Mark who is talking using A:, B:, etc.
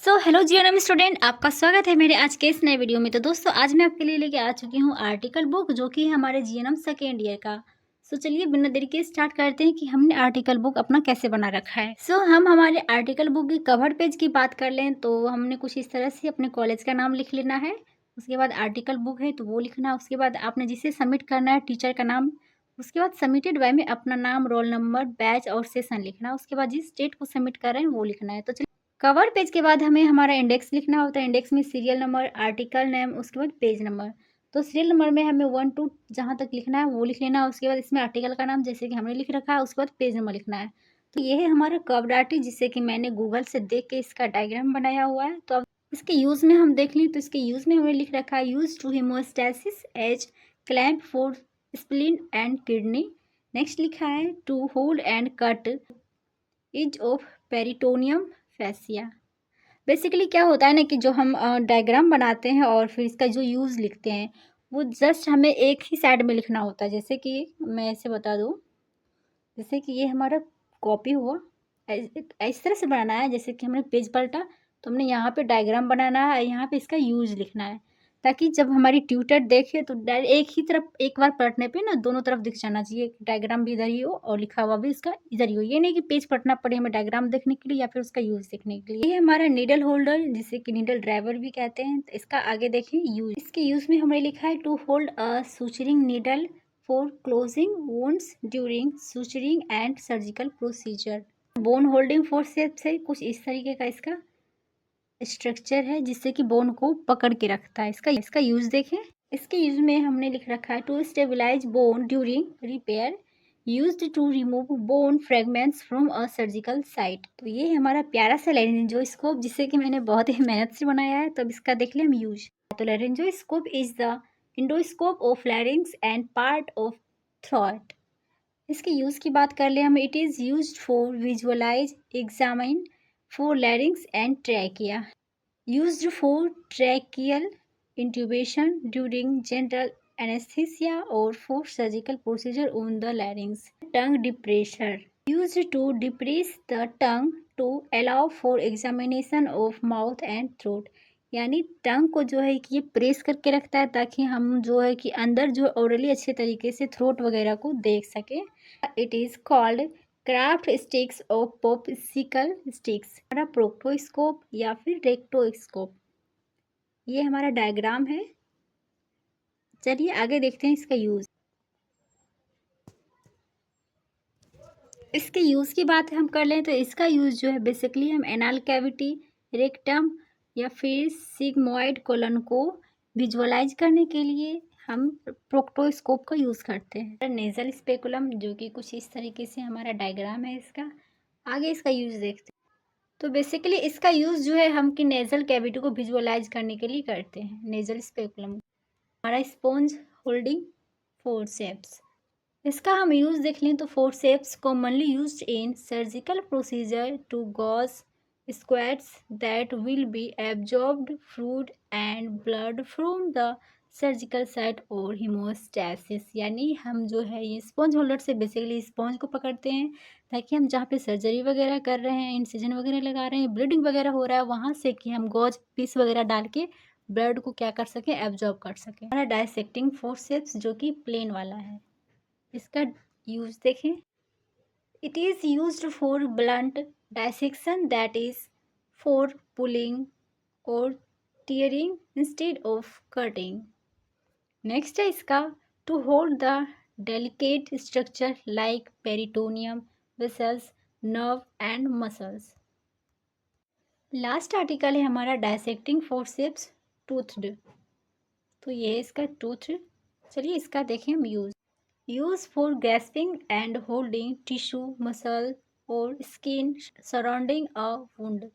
A: Hello GNM student, आपका स्वागत है मेरे आज के इस नए वीडियो में। तो दोस्तों, आज मैं आपके लिए लेके आ चुकी हूँ आर्टिकल बुक, जो कि है हमारे जीएनएम सेकेंड ईयर का। चलिए बिना देरी के स्टार्ट करते हैं कि हमने आर्टिकल बुक अपना कैसे बना रखा है। हम हमारे आर्टिकल बुक की कवर पेज की बात कर लें तो हमने कुछ इस तरह से अपने कॉलेज का नाम लिख लेना है। उसके बाद आर्टिकल बुक है तो वो लिखना। उसके बाद आपने जिसे सबमिट करना है टीचर का नाम। उसके बाद सबमिटेड बाय में अपना नाम, रोल नंबर, बैच और सेशन लिखना। उसके बाद जिस डेट को सबमिट कर रहे हैं वो लिखना है। तो कवर पेज के बाद हमें हमारा इंडेक्स लिखना होता है। इंडेक्स में सीरियल नंबर, आर्टिकल नेम, उसके बाद पेज नंबर। तो सीरियल नंबर में हमें 1 टू जहाँ तक लिखना है वो लिख लेना है। उसके बाद इसमें आर्टिकल का नाम जैसे कि हमने लिख रखा है, उसके बाद पेज नंबर लिखना है। तो ये है हमारा कर्व्ड आर्ट, जिससे कि मैंने गूगल से देख के इसका डायग्राम बनाया हुआ है। तो अब इसके यूज़ में हम देख लें तो इसके यूज़ में हमने लिख रखा है use to haemostasis as clamp for spleen and kidney. Next लिखा है to hold and cut is of peritoneum fascia. Basically क्या होता है ना कि जो हम डायग्राम बनाते हैं और फिर इसका जो यूज़ लिखते हैं वो जस्ट हमें एक ही साइड में लिखना होता है। जैसे कि मैं ऐसे बता दूँ, जैसे कि ये हमारा कॉपी हुआ, इस तरह से बनाना है। जैसे कि हमने पेज पलटा तो हमने यहाँ पे डायग्राम बनाना है, यहाँ पे इसका यूज़ लिखना है, ताकि जब हमारी ट्यूटर देखे तो एक ही तरफ एक बार पलटने पे ना दोनों तरफ दिख जाना चाहिए। डायग्राम भी इधर ही हो और लिखा हुआ भी इसका इधर ही हो। ये नहीं कि पेज पलटना पड़े हमें डायग्राम देखने के लिए या फिर उसका यूज़ देखने के लिए। ये हमारा नीडल होल्डर, जिसे कि नीडल ड्राइवर भी कहते हैं। तो इसका आगे देखें यूज। इसके यूज़ में हमने लिखा है to hold a suturing needle for closing wounds during suturing and surgical procedure. Bone holding forceps है, कुछ इस तरीके का इसका स्ट्रक्चर है जिससे कि बोन को पकड़ के रखता है। इसका यूज देखें। इसके यूज में हमने लिख रखा है to stabilise bone during repair, used to remove bone fragments from a surgical site. तो ये है हमारा प्यारा सा लेरेंजोस्कोप, जिससे कि मैंने बहुत ही मेहनत से बनाया है। तो अब इसका देख लें हम यूज। तो laryngoscope is the endoscope of larynx and part of throat. इसके यूज़ की बात कर ले हम, it is used for visualize examine for larynx and trachea, used for tracheal intubation during general anesthesia or for surgical procedure on the larynx. Tongue depressor, used to depress the tongue to allow for examination of mouth and throat. यानी टंग को जो है कि ये press करके रखता है ताकि हम जो है कि अंदर जो ओरली अच्छे तरीके से थ्रोट वगैरह को देख सके। It is called craft sticks और पॉप्सिकल स्टिक्स। हमारा प्रोक्टोस्कोप या फिर रेक्टोस्कोप। ये हमारा डायग्राम है। चलिए आगे देखते हैं इसका यूज़। इसके यूज़ की बात हम कर लें तो इसका यूज़ जो है बेसिकली हम एनाल कैविटी, रेक्टम या फिर सिग्मोइड कोलन को विजुअलाइज करने के लिए हम प्रोक्टोस्कोप का यूज़ करते हैं। नेजल स्पेकुलम, जो कि कुछ इस तरीके से हमारा डायग्राम है इसका। आगे इसका यूज़ देखते हैं। तो बेसिकली इसका यूज़ जो है हम कि नेजल कैविटी को विजुअलाइज करने के लिए करते हैं। नेजल स्पेकुलम हमारा स्पॉन्ज होल्डिंग फोर्सेप्स। इसका हम यूज़ देख लें तो forceps commonly used in surgical procedure to gauze squats that will be absorbed fluid and blood from the surgical site और हीमोस्टैसिस। यानी हम जो है ये स्पॉन्ज होल्डर से बेसिकली स्पॉन्ज को पकड़ते हैं ताकि हम जहाँ पे सर्जरी वगैरह कर रहे हैं, इंसिजन वगैरह लगा रहे हैं, ब्लीडिंग वगैरह हो रहा है, वहाँ से कि हम गॉज पीस वगैरह डाल के ब्लड को क्या कर सकें, एब्जॉर्ब कर सकें। हमारा डायसेक्टिंग फोर्सेप्स जो कि प्लेन वाला है, इसका यूज देखें। It is used for blunt dissection, that is for pulling और tearing instead of cutting. Next है इसका to hold the delicate structure like peritoneum, vessels, nerve and muscles. Last article है हमारा डायसेक्टिंग फोर्सेप्स टूथड। तो ये है इसका टूथ। चलिए इसका देखें हम use for grasping and holding tissue, muscle और स्किन सराउंडिंग अ वुंड।